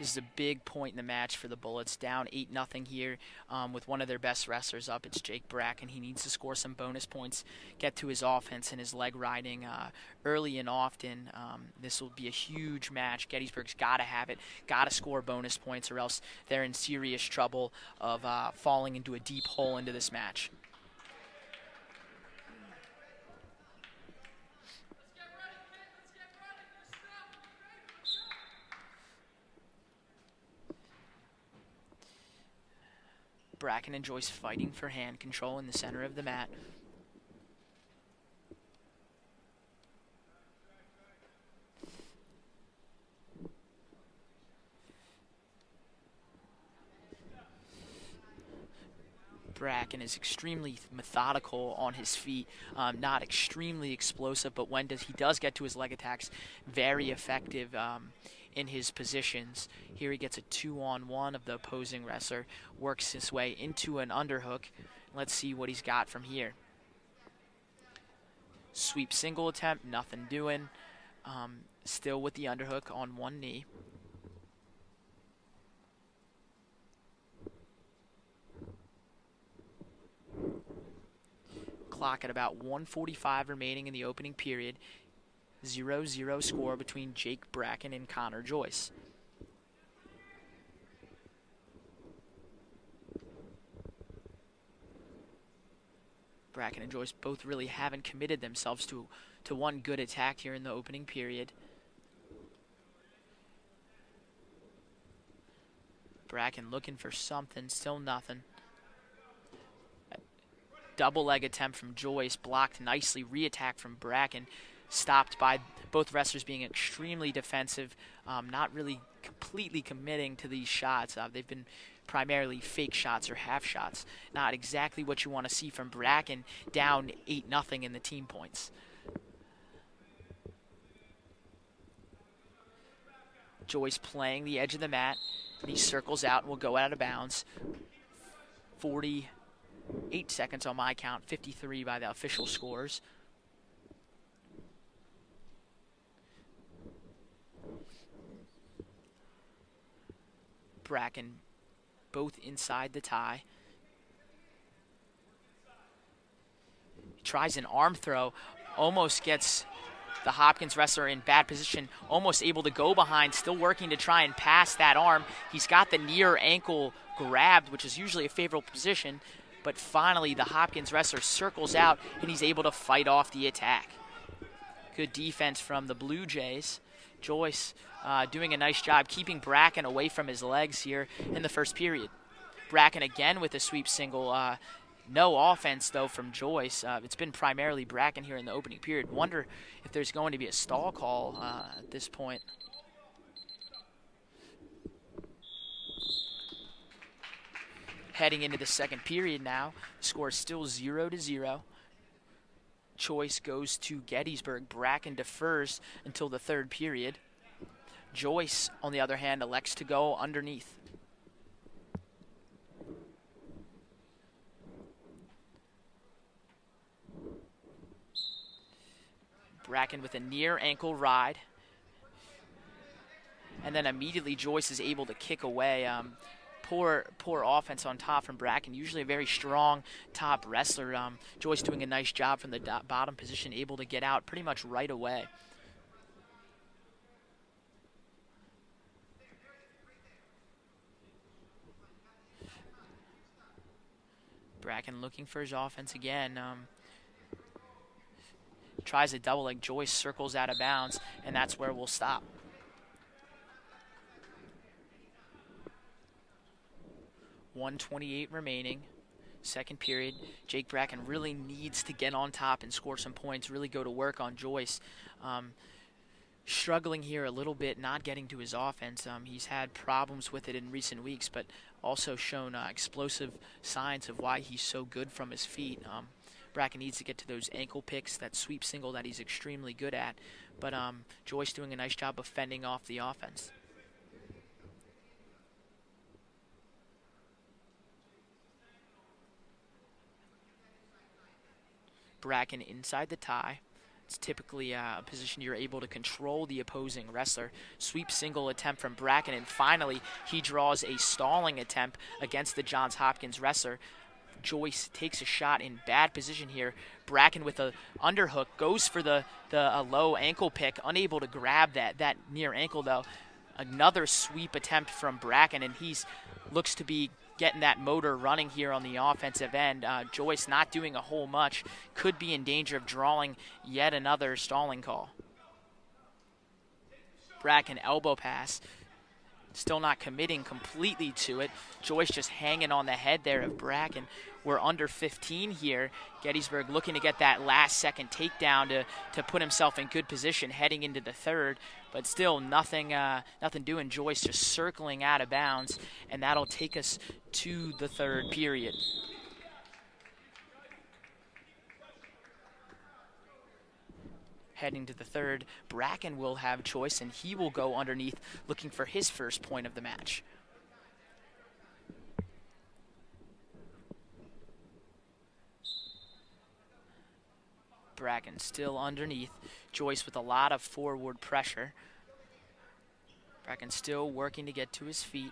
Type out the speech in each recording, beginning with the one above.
This is a big point in the match for the Bullets. Down 8-0 here with one of their best wrestlers up. It's Jake Bracken. He needs to score some bonus points, get to his offense and his leg riding early and often. This will be a huge match. Gettysburg's got to have it, got to score bonus points, or else they're in serious trouble of falling into a deep hole into this match. Bracken and Joyce fighting for hand control in the center of the mat. Bracken is extremely methodical on his feet, not extremely explosive, but when he does get to his leg attacks, very effective in his positions. Here he gets a 2-on-1 of the opposing wrestler, works his way into an underhook. Let's see what he's got from here. Sweep single attempt, nothing doing. Still with the underhook on one knee. Clock at about 1:45 remaining in the opening period. 0-0 score between Jake Bracken and Connor Joyce. Bracken and Joyce both really haven't committed themselves to one good attack here in the opening period. Bracken looking for something, still nothing. Double leg attempt from Joyce, blocked nicely, re-attack from Bracken, stopped by both wrestlers being extremely defensive, not really completely committing to these shots. They've been primarily fake shots or half shots. Not exactly what you want to see from Bracken, down 8-0 in the team points. Joyce playing the edge of the mat, and he circles out and will go out of bounds. 48 seconds on my count, 53 by the official scores. Bracken both inside the tie. He tries an arm throw, almost gets the Hopkins wrestler in bad position, almost able to go behind, still working to try and pass that arm. He's got the near ankle grabbed, which is usually a favorable position, but finally the Hopkins wrestler circles out and he's able to fight off the attack. Good defense from the Blue Jays. Joyce doing a nice job keeping Bracken away from his legs here in the first period. Bracken again with a sweep single. No offense, though, from Joyce. It's been primarily Bracken here in the opening period. Wonder if there's going to be a stall call at this point. Heading into the second period now. The score is still 0-0. Choice goes to Gettysburg. Bracken defers until the third period. Joyce, on the other hand, elects to go underneath. Bracken with a near ankle ride. And then immediately Joyce is able to kick away. Poor offense on top from Bracken. Usually a very strong top wrestler. Joyce doing a nice job from the bottom position, able to get out pretty much right away. Bracken looking for his offense again. Tries a double leg. Joyce circles out of bounds, and that's where we'll stop. .128 remaining. Second period. Jake Bracken really needs to get on top and score some points, really go to work on Joyce. Struggling here a little bit, not getting to his offense. He's had problems with it in recent weeks, but also shown explosive signs of why he's so good from his feet. Bracken needs to get to those ankle picks, that sweep single that he's extremely good at. But Joyce doing a nice job of fending off the offense. Bracken inside the tie. It's typically a position you're able to control the opposing wrestler. Sweep single attempt from Bracken, and finally he draws a stalling attempt against the Johns Hopkins wrestler. Joyce takes a shot in bad position here. Bracken with a underhook goes for the low ankle pick, unable to grab that near ankle though. Another sweep attempt from Bracken, and he's looks to be getting that motor running here on the offensive end. Joyce not doing a whole much, could be in danger of drawing yet another stalling call. Bracken elbow pass, still not committing completely to it. Joyce just hanging on the head there of Bracken. We're under 15 here. Gettysburg looking to get that last second takedown to put himself in good position heading into the third, but still nothing doing. Joyce just circling out of bounds, and that'll take us to the third period. Heading to the third, Bracken will have choice, and he will go underneath looking for his first point of the match. Bracken still underneath. Joyce with a lot of forward pressure. Bracken still working to get to his feet.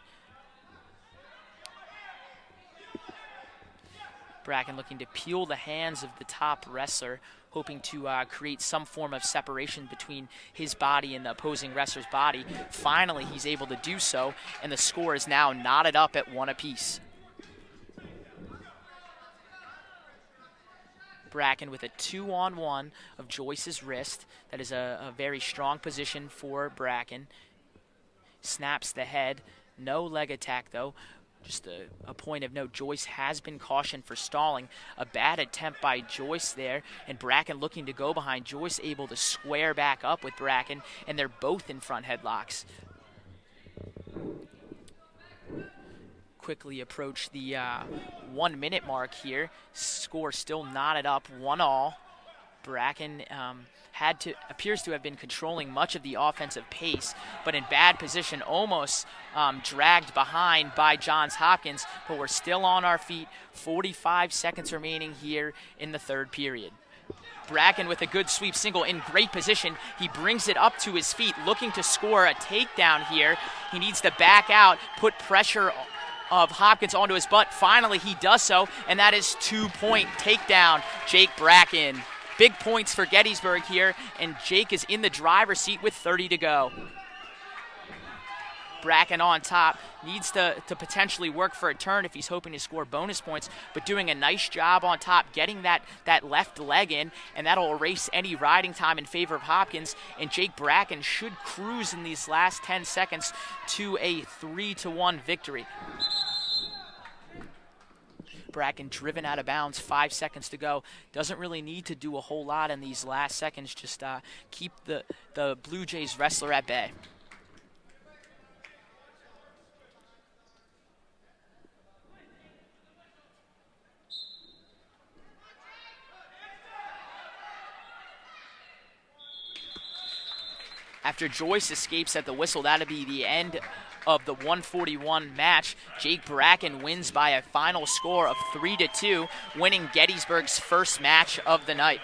Bracken looking to peel the hands of the top wrestler, hoping to create some form of separation between his body and the opposing wrestler's body. Finally, he's able to do so, and the score is now knotted up at 1 apiece. Bracken with a 2-on-1 of Joyce's wrist. That is a very strong position for Bracken. Snaps the head. No leg attack, though. Just a point of note, Joyce has been cautioned for stalling. A bad attempt by Joyce there, and Bracken looking to go behind. Joyce able to square back up with Bracken, and they're both in front headlocks. Quickly approach the 1 minute mark here. Score still knotted up 1-all. Bracken appears to have been controlling much of the offensive pace, but in bad position, almost dragged behind by Johns Hopkins, but we're still on our feet. 45 seconds remaining here in the third period. Bracken with a good sweep single in great position. He brings it up to his feet, looking to score a takedown here. He needs to back out, put pressure of Hopkins onto his butt. Finally, he does so, and that is 2-point takedown, Jake Bracken. Big points for Gettysburg here, and Jake is in the driver's seat with 30 to go. Bracken on top, needs to potentially work for a turn if he's hoping to score bonus points, but doing a nice job on top, getting that left leg in, and that'll erase any riding time in favor of Hopkins, and Jake Bracken should cruise in these last 10 seconds to a 3-1 victory. Bracken driven out of bounds, 5 seconds to go. Doesn't really need to do a whole lot in these last seconds, just keep the Blue Jays wrestler at bay. After Joyce escapes at the whistle, that'll be the end of the 141 match. Jake Bracken wins by a final score of 3-2, winning Gettysburg's first match of the night.